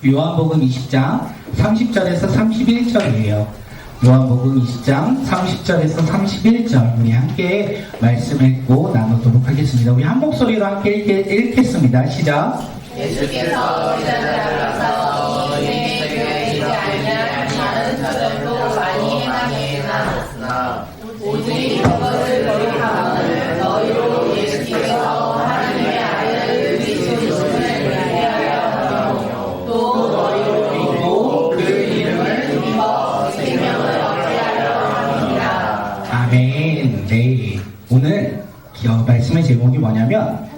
요한복음 20장 30절에서 31절이에요. 요한복음 20장 30절에서 31절 우리 함께 말씀 읽고 나누도록 하겠습니다. 우리 한 목소리로 함께 읽겠습니다. 시작. 예수께서 제자들에서 너희에게 이르지 아니하는 다른 사람도 많이 행하셨으나 오직 이것을 거룩함을 너희로 예수께서 하나님의 아들을 믿으심을 얘기하려 하며 또 너희로 믿고 그 이름을 믿어 생명을 얻게 하려 합니다. 아멘. 네. 오늘 말씀의 제목이 뭐냐면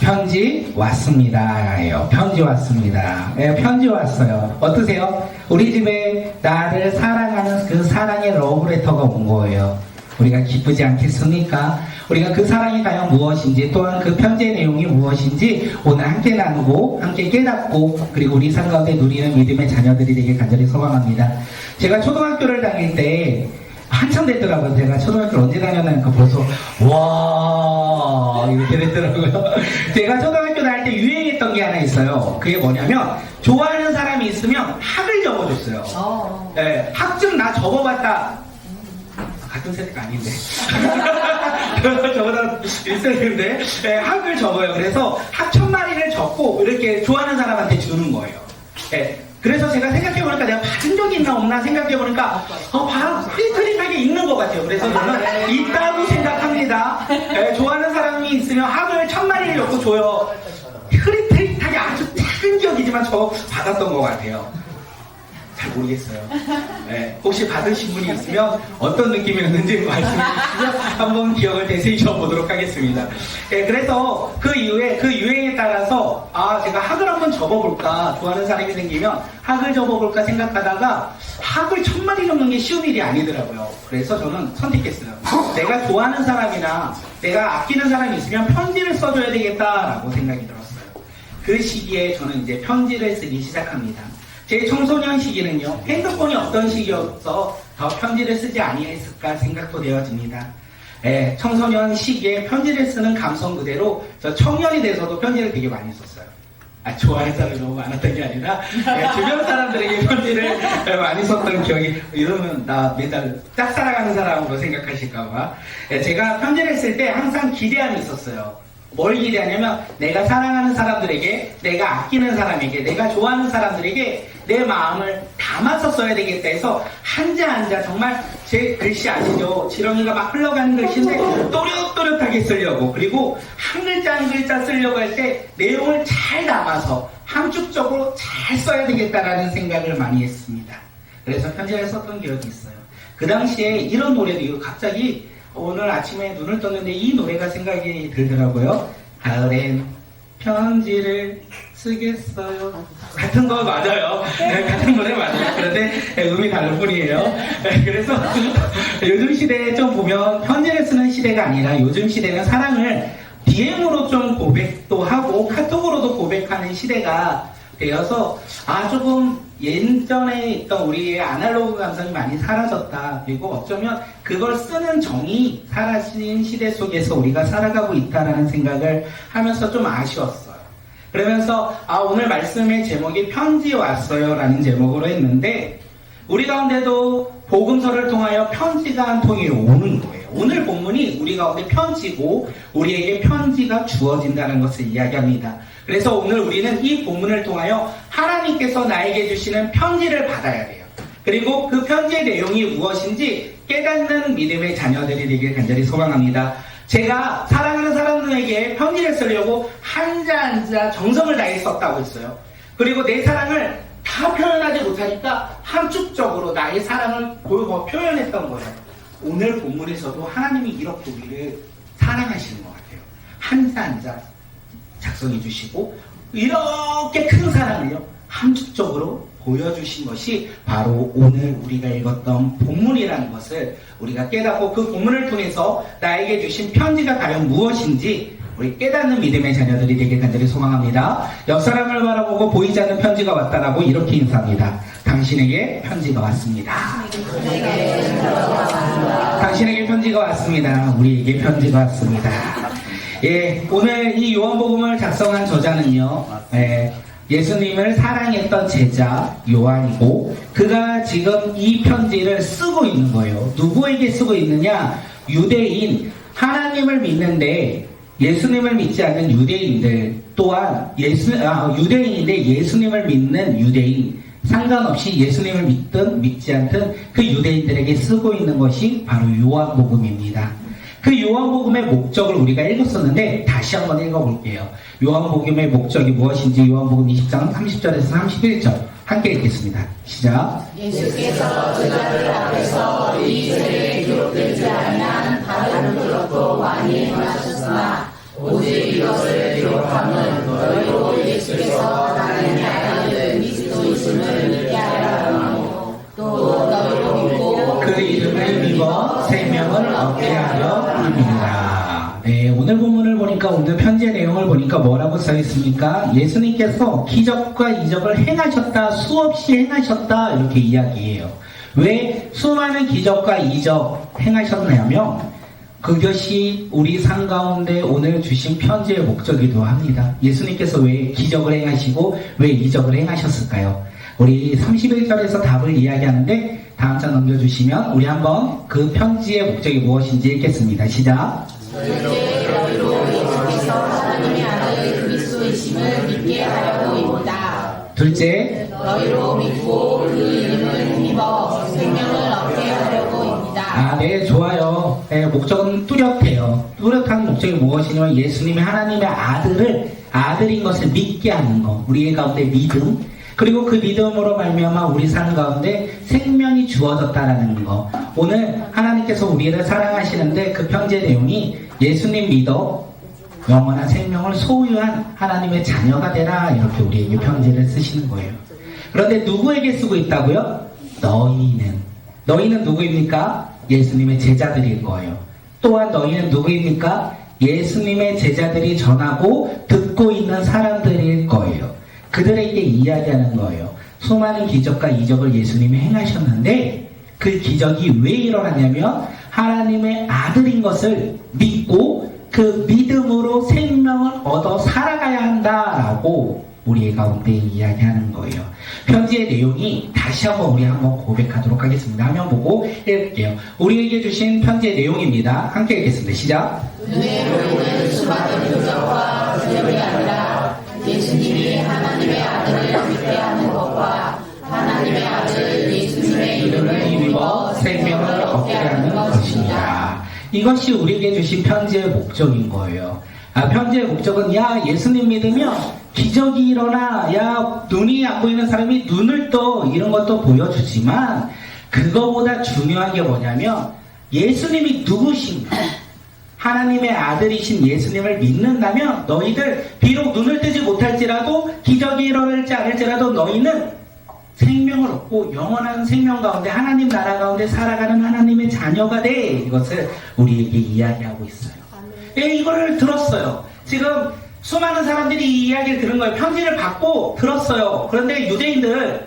편지 왔습니다예요. 편지 왔습니다. 편지 왔어요. 어떠세요? 우리 집에 나를 사랑하는 그 사랑의 러브레터가 온 거예요. 우리가 기쁘지 않겠습니까? 우리가 그 사랑이 과연 무엇인지, 또한 그 편지의 내용이 무엇인지 오늘 함께 나누고 함께 깨닫고 그리고 우리 삶 가운데 누리는 믿음의 자녀들이 되길 간절히 소망합니다. 제가 초등학교를 다닐 때 한참 됐더라고요. 제가 초등학교를 언제 다녔나니까 벌써 와 이렇게 됐더라고요. 제가 초등학교 다닐 때 유행했던 게 하나 있어요. 그게 뭐냐면 좋아하는 사람이 있으면 학을 적어줬어요. 네, 학점 나 적어봤다. 같은 세대가 아닌데 저보다 1세대인데 네, 학을 적어요. 그래서 학 1000마리를 적고 이렇게 좋아하는 사람한테 주는 거예요. 네. 그래서 제가 생각해보니까 내가 받은 적이 있나 없나 생각해보니까 바로 흐릿흐릿하게 있는 것 같아요. 그래서 저는 있다고 생각합니다. 네, 좋아하는 사람이 있으면 학을 1000마리를 넣고 줘요. 흐릿흐릿하게 아주 작은 기억이지만 저 받았던 것 같아요. 잘 모르겠어요. 네, 혹시 받으신 분이 있으면 어떤 느낌이었는지 말씀해 주시면 한번 기억을 되새겨 보도록 하겠습니다. 네, 그래서 그 이후에 그 유행에 따라서 제가 학을 한번 접어볼까, 좋아하는 사람이 생기면 학을 접어볼까 생각하다가 학을 1000마리 접는 게 쉬운 일이 아니더라고요. 그래서 저는 선택했어요. 내가 좋아하는 사람이나 내가 아끼는 사람이 있으면 편지를 써줘야 되겠다라고 생각이 들었어요. 그 시기에 저는 이제 편지를 쓰기 시작합니다. 제 청소년 시기는요, 핸드폰이 없던 시기여서 더 편지를 쓰지 아니했을까 생각도 되어집니다. 청소년 시기에 편지를 쓰는 감성 그대로 저 청년이 돼서도 편지를 되게 많이 썼어요. 좋아하는 사람이 너무 많았던 게 아니라 주변 사람들에게 편지를 많이 썼던 기억이, 이러면 나 매달 짝사랑하는 사람으로 생각하실까봐. 제가 편지를 쓸 때 항상 기대함이 있었어요. 뭘 기대하냐면 내가 사랑하는 사람들에게, 내가 아끼는 사람에게, 내가 좋아하는 사람들에게 내 마음을 담아서 써야 되겠다 해서 한자 한자, 정말 제 글씨 아시죠? 지렁이가 막 흘러가는 글씨인데 또렷또렷하게 쓰려고, 그리고 한 글자 한 글자 쓰려고 할 때 내용을 잘 담아서 함축적으로 잘 써야 되겠다라는 생각을 많이 했습니다. 그래서 편지를 썼던 기억이 있어요. 그 당시에 이런 노래도 갑자기 오늘 아침에 눈을 떴는데 이 노래가 생각이 들더라고요. 가을엔 편지를 쓰겠어요. 같은 거 맞아요. 네, 같은 노래 맞아요. 그런데 음이 다를 뿐이에요. 그래서 요즘 시대에 좀 보면 편지를 쓰는 시대가 아니라 요즘 시대는 사랑을 DM으로 좀 고백도 하고 카톡으로도 고백하는 시대가 되어서 조금 예전에 있던 우리의 아날로그 감성이 많이 사라졌다. 그리고 어쩌면 그걸 쓰는 정이 사라진 시대 속에서 우리가 살아가고 있다라는 생각을 하면서 좀 아쉬웠어요. 그러면서 오늘 말씀의 제목이 편지 왔어요 라는 제목으로 했는데, 우리 가운데도 복음서를 통하여 편지가 한 통이 오는 거예요. 오늘 본문이 우리 가운데 편지고 우리에게 편지가 주어진다는 것을 이야기합니다. 그래서 오늘 우리는 이 본문을 통하여 하나님께서 나에게 주시는 편지를 받아야 돼요. 그리고 그 편지의 내용이 무엇인지 깨닫는 믿음의 자녀들이 되길 간절히 소망합니다. 제가 사랑하는 사람들에게 편지를 쓰려고 한자 한자 정성을 다해 썼다고 했어요. 그리고 내 사랑을 다 표현하지 못하니까 함축적으로 나의 사랑을 표현했던 거예요. 오늘 본문에서도 하나님이 이렇게 우리를 사랑하시는 것 같아요. 한자 한자 작성해 주시고 이렇게 큰 사랑을요 함축적으로 보여주신 것이 바로 오늘 우리가 읽었던 본문이라는 것을 우리가 깨닫고 그 본문을 통해서 나에게 주신 편지가 과연 무엇인지 우리 깨닫는 믿음의 자녀들이 되길 간절히 소망합니다. 옆 사람을 바라보고 보이지 않는 편지가 왔다라고 이렇게 인사합니다. 당신에게 편지가 왔습니다. 당신에게 편지가 왔습니다. 우리에게 편지가 왔습니다. 오늘 이 요한복음을 작성한 저자는요, 예수님을 사랑했던 제자 요한이고, 그가 지금 이 편지를 쓰고 있는 거예요. 누구에게 쓰고 있느냐? 유대인, 하나님을 믿는데 예수님을 믿지 않는 유대인들, 또한 유대인인데 예수님을 믿는 유대인, 상관없이 예수님을 믿든 믿지 않든 그 유대인들에게 쓰고 있는 것이 바로 요한복음입니다. 그 요한복음의 목적을 우리가 읽었었는데 다시 한번 읽어볼게요. 요한복음의 목적이 무엇인지 요한복음 20장 30절에서 31절 함께 읽겠습니다. 시작. 예수께서 제자들 앞에서 이 세례에 기록되지 아니한 다른 것도 많이 행하셨으나 오직 이것을 기록함은 너희로 예수께서 하나님의 아들 그리스도이심을 믿게 하려 함이요 또 너희로 믿고 그 이름을 믿어 생명을 얻게 하려 함이니라. 네, 오늘 본문을 보니까, 오늘 편지의 내용을 보니까 뭐라고 써 있습니까? 예수님께서 기적과 이적을 행하셨다, 수없이 행하셨다, 이렇게 이야기해요. 왜 수많은 기적과 이적 행하셨냐면 그것이 우리 삶 가운데 오늘 주신 편지의 목적이기도 합니다. 예수님께서 왜 기적을 행하시고 왜 이적을 행하셨을까요? 우리 31절에서 답을 이야기하는데 다음 장 넘겨주시면 우리 한번 그 편지의 목적이 무엇인지 읽겠습니다. 시작. 너희로 예수께서 하나님의 아들 그리스도이심을 믿게 하려고입니다. 둘째, 너희로 믿고 그 이름을 힘입어 생명을 얻게 하려고입니다. 네, 좋아요. 네, 목적은 뚜렷해요. 뚜렷한 목적이 무엇이냐면 예수님이 하나님의 아들인 것을 믿게 하는 것. 우리의 가운데 믿음. 그리고 그 믿음으로 말미암아 우리 삶 가운데 생명이 주어졌다라는 거. 오늘 하나님께서 우리를 사랑하시는데 그 편지의 내용이 예수님 믿어 영원한 생명을 소유한 하나님의 자녀가 되라, 이렇게 우리에게 편지를 쓰시는 거예요. 그런데 누구에게 쓰고 있다고요? 너희는 누구입니까? 예수님의 제자들일 거예요. 또한 너희는 누구입니까? 예수님의 제자들이 전하고 듣고 있는 사람들일 거예요. 그들에게 이야기하는 거예요. 수많은 기적과 이적을 예수님이 행하셨는데 그 기적이 왜 일어났냐면 하나님의 아들인 것을 믿고 그 믿음으로 생명을 얻어 살아가야 한다라고 우리 가운데 이야기하는 거예요. 편지의 내용이 다시 한번 우리 한번 고백하도록 하겠습니다. 화면 보고 읽을게요. 우리에게 주신 편지의 내용입니다. 함께 읽겠습니다. 시작. 눈에 보이는 수많은 기적과 기적이 아니라 예수님이 하나님의 아들을 믿게 하는 것과 하나님의 아들 예수님의 이름을 힘입어 생명을 얻게 하는 것입니다. 이것이 우리에게 주신 편지의 목적인 거예요. 편지의 목적은 예수님 믿으면 기적이 일어나, 눈이 안 보이는 사람이 눈을 떠, 이런 것도 보여주지만 그거보다 중요한 게 뭐냐면 예수님이 누구신가, 하나님의 아들이신 예수님을 믿는다면 너희들 비록 눈을 뜨지 못할지라도 기적이 일어날지 않을지라도 너희는 생명을 얻고 영원한 생명 가운데 하나님 나라 가운데 살아가는 하나님의 자녀가 돼, 이것을 우리에게 이야기하고 있어요. 이거를 들었어요. 지금 수많은 사람들이 이 이야기를 들은 거예요. 편지를 받고 들었어요. 그런데 유대인들,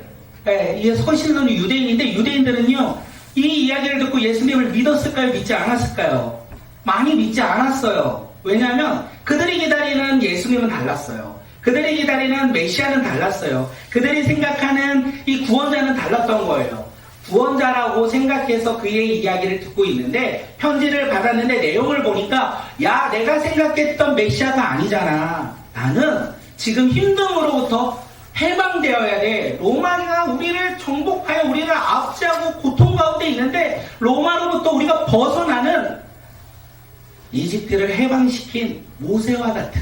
이게 서신은 유대인인데 유대인들은요 이 이야기를 듣고 예수님을 믿었을까요? 믿지 않았을까요? 많이 믿지 않았어요. 왜냐하면 그들이 기다리는 예수님은 달랐어요. 그들이 기다리는 메시아는 달랐어요. 그들이 생각하는 이 구원자는 달랐던 거예요. 구원자라고 생각해서 그의 이야기를 듣고 있는데 편지를 받았는데 내용을 보니까 내가 생각했던 메시아가 아니잖아. 나는 지금 힘듦으로부터 해방되어야 돼. 로마가 우리를 정복하여 우리를 압제하고 고통 가운데 있는데 로마로부터 우리가 벗어나는 이집트를 해방시킨 모세와 같은,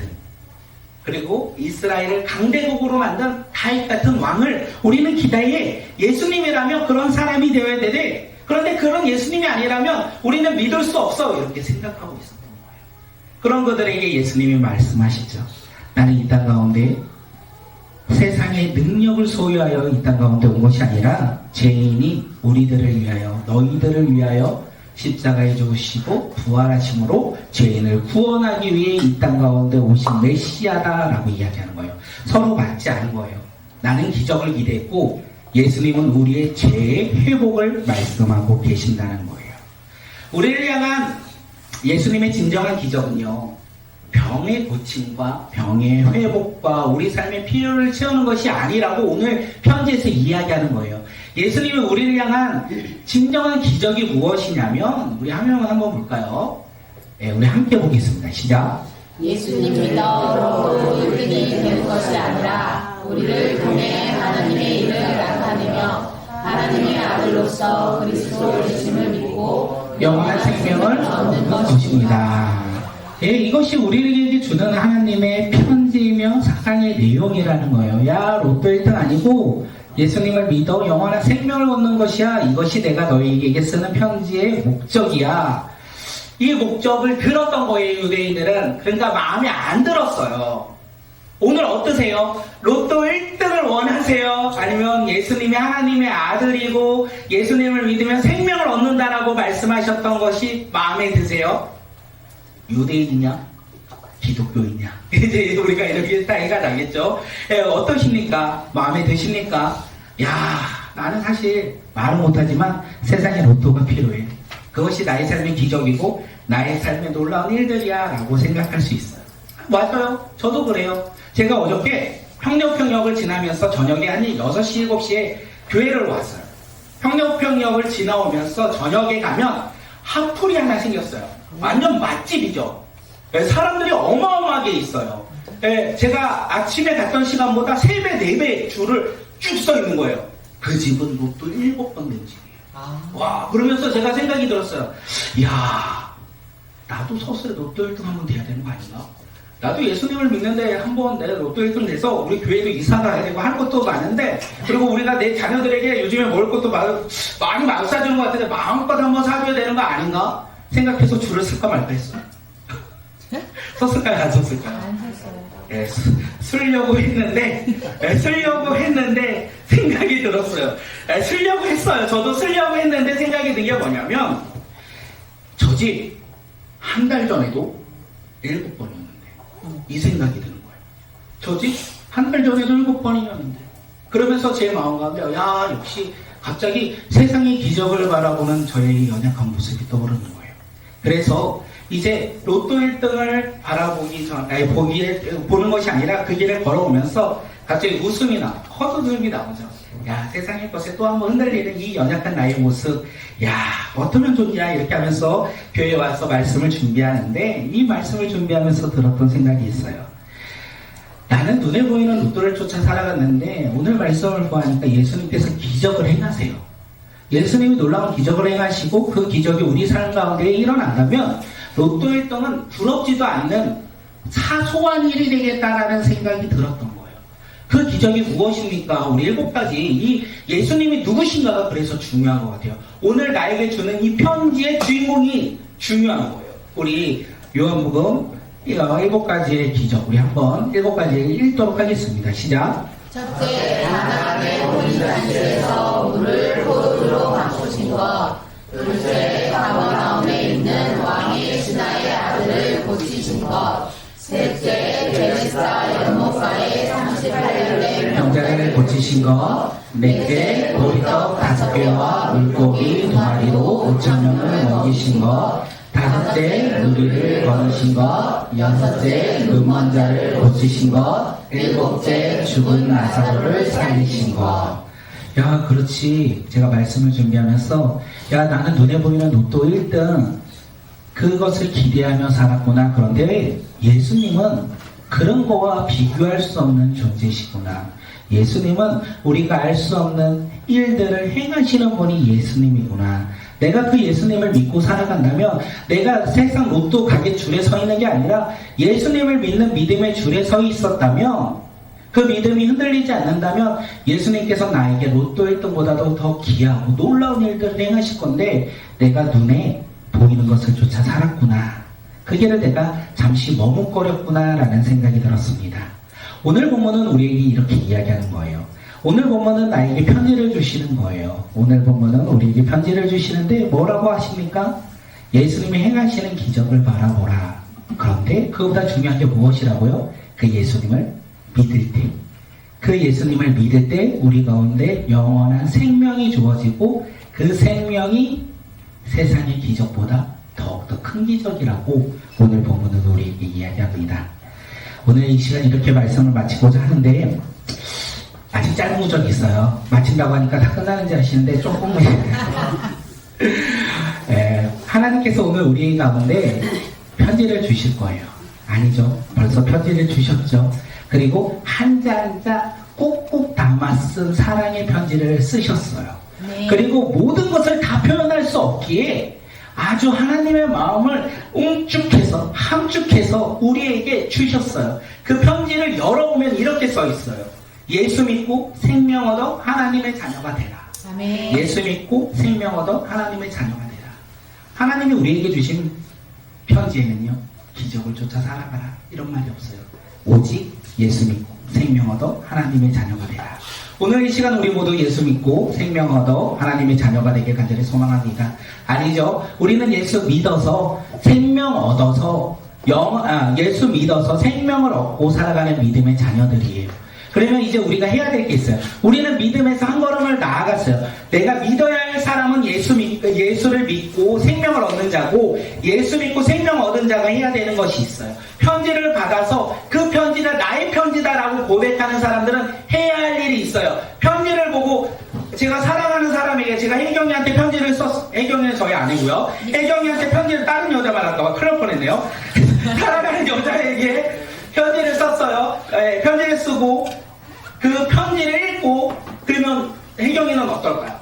그리고 이스라엘을 강대국으로 만든 다윗 같은 왕을 우리는 기다해. 예수님이라면 그런 사람이 되어야 되되, 그런데 그런 예수님이 아니라면 우리는 믿을 수 없어, 이렇게 생각하고 있었던 거예요. 그런 그들에게 예수님이 말씀하시죠. 나는 이 땅 가운데 세상의 능력을 소유하여 이 땅 가운데 온 것이 아니라 죄인이 우리들을 위하여, 너희들을 위하여 십자가에 죽으시고 부활하심으로 죄인을 구원하기 위해 이 땅 가운데 오신 메시아다라고 이야기하는 거예요. 서로 맞지 않은 거예요. 나는 기적을 기대했고 예수님은 우리의 죄의 회복을 말씀하고 계신다는 거예요. 우리를 향한 예수님의 진정한 기적은요, 병의 고침과 병의 회복과 우리 삶의 필요를 채우는 것이 아니라고 오늘 편지에서 이야기하는 거예요. 예수님이 우리를 향한 진정한 기적이 무엇이냐면 우리 한 명은 한번 볼까요? 네, 우리 함께 보겠습니다. 시작. 예수님 믿어 우리들이 되는 것이 아니라 우리를 통해 하나님의 일을 나타내며 하나님의 아들로서 그리스도 예수님을 믿고 영원한 생명을 얻는 것입니다. 예, 이것이 우리에게 주는 하나님의 편지이며 사상의 내용이라는 거예요. 야, 로또 1등 아니고 예수님을 믿어 영원한 생명을 얻는 것이야. 이것이 내가 너희에게 쓰는 편지의 목적이야. 이 목적을 들었던 거예요, 유대인들은. 그러니까 마음에 안 들었어요. 오늘 어떠세요? 로또 1등을 원하세요? 아니면 예수님이 하나님의 아들이고 예수님을 믿으면 생명을 얻는다라고 말씀하셨던 것이 마음에 드세요? 유대인이냐? 기독교이냐? 이제 우리가 이렇게 차이가 나겠죠? 예, 어떠십니까? 마음에 드십니까? 야, 나는 사실 말은 못하지만 세상에 로또가 필요해. 그것이 나의 삶의 기적이고 나의 삶의 놀라운 일들이야 라고 생각할 수 있어요. 맞아요. 저도 그래요. 제가 어저께 평택역을 지나면서 저녁에 한 6시, 7시에 교회를 왔어요. 평택역을 지나오면서 저녁에 가면 핫플이 하나 생겼어요. 완전 맛집이죠. 예, 사람들이 어마어마하게 있어요. 예, 제가 아침에 갔던 시간보다 3배, 4배 줄을 쭉 서 있는 거예요. 그 집은 로또 7번 된 집이에요. 와, 그러면서 제가 생각이 들었어요. 이야, 나도 서서히 로또 1등 한번 돼야 되는 거 아닌가? 나도 예수님을 믿는데 한번 내가 로또 1등 돼서 우리 교회도 이사 가야 되고 할 것도 많은데, 그리고 우리가 내 자녀들에게 요즘에 먹을 것도 많이 막 사주는 것 같은데 마음껏 한번 사줘야 되는 거 아닌가? 생각해서 줄을 쓸까 말까 했어요. 썼을까요? 안 썼을까요? 안 했어요. 예, 쓰려고 했는데 생각이 들었어요. 예, 쓰려고 했어요. 저도 쓰려고 했는데 생각이 든 게 뭐냐면 저 집 한 달 전에도 7번이었는데 이 생각이 드는 거예요. 저 집 한 달 전에도 7번이었는데 그러면서 제 마음 가운데 야, 역시 갑자기 세상의 기적을 바라보는 저의 연약한 모습이 떠오르는 거예요. 그래서 이제 로또 1등을 보는 것이 아니라 그 길을 걸어오면서 갑자기 웃음이나 헛웃음이 나오죠. 야, 세상의 것에 또 한번 흔들리는 이 연약한 나의 모습, 야, 어쩌면 좋냐 이렇게 하면서 교회에 와서 말씀을 준비하는데 이 말씀을 준비하면서 들었던 생각이 있어요. 나는 눈에 보이는 로또를 쫓아 살아갔는데 오늘 말씀을 보니까 예수님께서 기적을 행하세요. 예수님이 놀라운 기적을 행하시고 그 기적이 우리 삶 가운데 일어난다면 로또 1등은 부럽지도 않는 사소한 일이 되겠다라는 생각이 들었던 거예요. 그 기적이 무엇입니까? 우리 7가지 이 예수님이 누구신가가 그래서 중요한 것 같아요. 오늘 나에게 주는 이 편지의 주인공이 중요한 거예요. 우리 요한복음 7가지의 기적 우리 한번 7가지를 읽도록 하겠습니다. 시작. 첫째, 하나님의 혼인잔치에서 물을 포도주로 바꾸신 것. 둘째, 가버나움에 있는 왕의 신하의 아들을 고치신 것. 셋째, 베레사 연못가에 38년의 병자를 고치신 것. 넷째, 보리떡 5개와 물고기 2마리로 5,000명을 먹이신 것. 다섯째, 누리를 거두신 것. 여섯째, 눈먼 자를 고치신 것. 일곱째, 죽은 나사로를 살리신 것. 야, 그렇지. 제가 말씀을 준비하면서 야, 나는 눈에 보이는 로또 1등 그것을 기대하며 살았구나. 그런데 예수님은 그런 거와 비교할 수 없는 존재시구나. 예수님은 우리가 알 수 없는 일들을 행하시는 분이 예수님이구나. 내가 그 예수님을 믿고 살아간다면 내가 세상 로또 가게 줄에 서 있는 게 아니라 예수님을 믿는 믿음의 줄에 서 있었다면 그 믿음이 흔들리지 않는다면 예수님께서 나에게 로또 1등보다도 더 귀하고 놀라운 일들을 행하실 건데 내가 눈에 보이는 것을 쫓아 살았구나. 그 길을 내가 잠시 머뭇거렸구나 라는 생각이 들었습니다. 오늘 본문은 우리에게 이렇게 이야기하는 거예요. 오늘 본문은 나에게 편지를 주시는 거예요. 오늘 본문은 우리에게 편지를 주시는데 뭐라고 하십니까? 예수님이 행하시는 기적을 바라보라. 그런데 그보다 중요한 게 무엇이라고요? 그 예수님을 믿을 때, 그 예수님을 믿을 때 우리 가운데 영원한 생명이 주어지고 그 생명이 세상의 기적보다 더욱더 큰 기적이라고 오늘 본문은 우리에게 이야기합니다. 오늘 이 시간 이렇게 말씀을 마치고자 하는데 아직 짧은 구절이 있어요. 마친다고 하니까 다 끝나는지 아시는데 조금 하나님께서 오늘 우리 가운데 편지를 주실 거예요. 아니죠. 벌써 편지를 주셨죠. 그리고 한자 한자 꼭꼭 담아 쓴 사랑의 편지를 쓰셨어요. 네. 그리고 모든 것을 다 표현할 수 없기에 아주 하나님의 마음을 웅축해서 함축해서 우리에게 주셨어요. 그 편지를 열어보면 이렇게 써 있어요. 예수 믿고 생명 얻어 하나님의 자녀가 되라. 아멘. 예수 믿고 생명 얻어 하나님의 자녀가 되라. 하나님이 우리에게 주신 편지에는요, 기적을 쫓아 살아가라 이런 말이 없어요. 오직 예수 믿고 생명 얻어 하나님의 자녀가 되라. 오늘 이 시간 우리 모두 예수 믿고 생명 얻어 하나님의 자녀가 되길 간절히 소망합니다. 아니죠. 우리는 예수 믿어서 생명 얻어서 예수 믿어서 생명을 얻고 살아가는 믿음의 자녀들이에요. 그러면 이제 우리가 해야 될 게 있어요. 우리는 믿음에서 한 걸음을 나아갔어요. 내가 믿어야 할 사람은 예수를 믿고 생명을 얻는 자고, 예수 믿고 생명 얻은 자가 해야 되는 것이 있어요. 편지를 받아서 그 편지는 나의 편지다라고 고백하는 사람들은 해야 할 일이 있어요. 편지를 보고 제가 사랑하는 사람에게 제가 혜경이한테 편지를 혜경이는 저희 아니고요. 혜경이한테 편지를 다른 여자 말할까봐 큰일 날 뻔했네요. 사랑하는 여자에게 편지를 썼어요. 편지를 쓰고 그 편지를 읽고 그러면 혜경이는 어떨까요?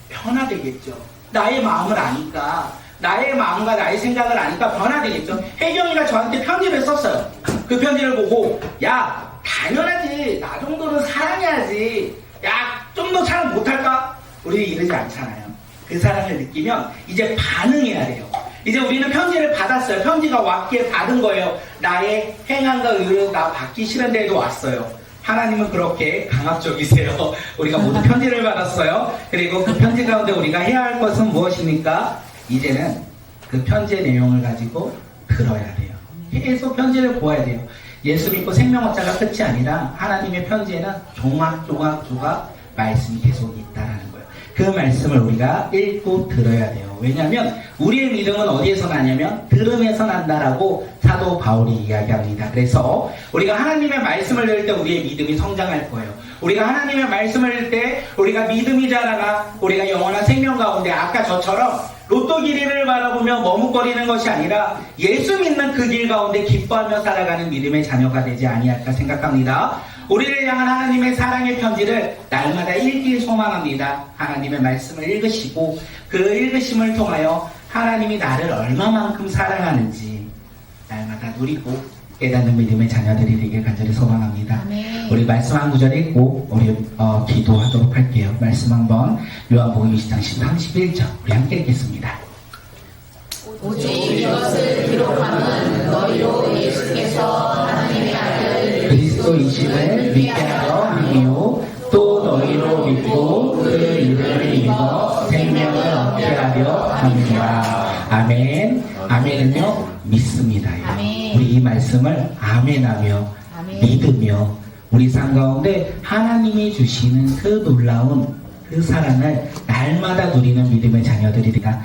변화되겠죠. 나의 마음을 아니까, 나의 마음과 나의 생각을 아니까 변화되겠죠. 혜경이가 저한테 편지를 썼어요. 그 편지를 보고 야 당연하지, 나 정도는 사랑해야지, 야 좀 더 사랑 못할까? 우리 이러지 않잖아요. 그 사랑을 느끼면 이제 반응해야 돼요. 이제 우리는 편지를 받았어요. 편지가 왔기에 받은 거예요. 나의 행함과 의로 나 받기 싫은데도 왔어요. 하나님은 그렇게 강압적이세요. 우리가 모두 편지를 받았어요. 그리고 그 편지 가운데 우리가 해야 할 것은 무엇입니까? 이제는 그 편지의 내용을 가지고 들어야 돼요. 계속 편지를 보아야 돼요. 예수 믿고 생명 얻자가 끝이 아니라 하나님의 편지에는 조각 말씀이 계속 있다라는 거예요. 그 말씀을 우리가 읽고 들어야 돼요. 왜냐하면 우리의 믿음은 어디에서 나냐면 들음에서 난다라고 사도 바울이 이야기합니다. 그래서 우리가 하나님의 말씀을 들을 때 우리의 믿음이 성장할 거예요. 우리가 하나님의 말씀을 들을 때 우리가 믿음이 자라나 우리가 영원한 생명 가운데 아까 저처럼 로또 길이를 바라보며 머뭇거리는 것이 아니라 예수 믿는 그 길 가운데 기뻐하며 살아가는 믿음의 자녀가 되지 아니할까 생각합니다. 우리를 향한 하나님의 사랑의 편지를 날마다 읽길 소망합니다. 하나님의 말씀을 읽으시고 그 읽으심을 통하여 하나님이 나를 얼마만큼 사랑하는지 날마다 누리고 깨닫는 믿음의 자녀들이 되길 간절히 소망합니다. 아멘. 우리 말씀 한 구절 읽고 우리 기도하도록 할게요. 말씀 한번 요한복음 20장 31절 우리 함께 읽겠습니다. 오직 이것을 기록함은 너희로 예수께서 하나님의 아들 그리스도이심을 믿게 하여 함이요 또 너희로 믿고 그 이름을 입어 생명을 얻게 하려 함이라. 아멘. 아멘은요 믿습니다. 아멘. 우리 이 말씀을 아멘하며 아멘. 믿으며 우리 삶 가운데 하나님이 주시는 그 놀라운 그 사랑을 날마다 누리는 믿음의 자녀들이 되가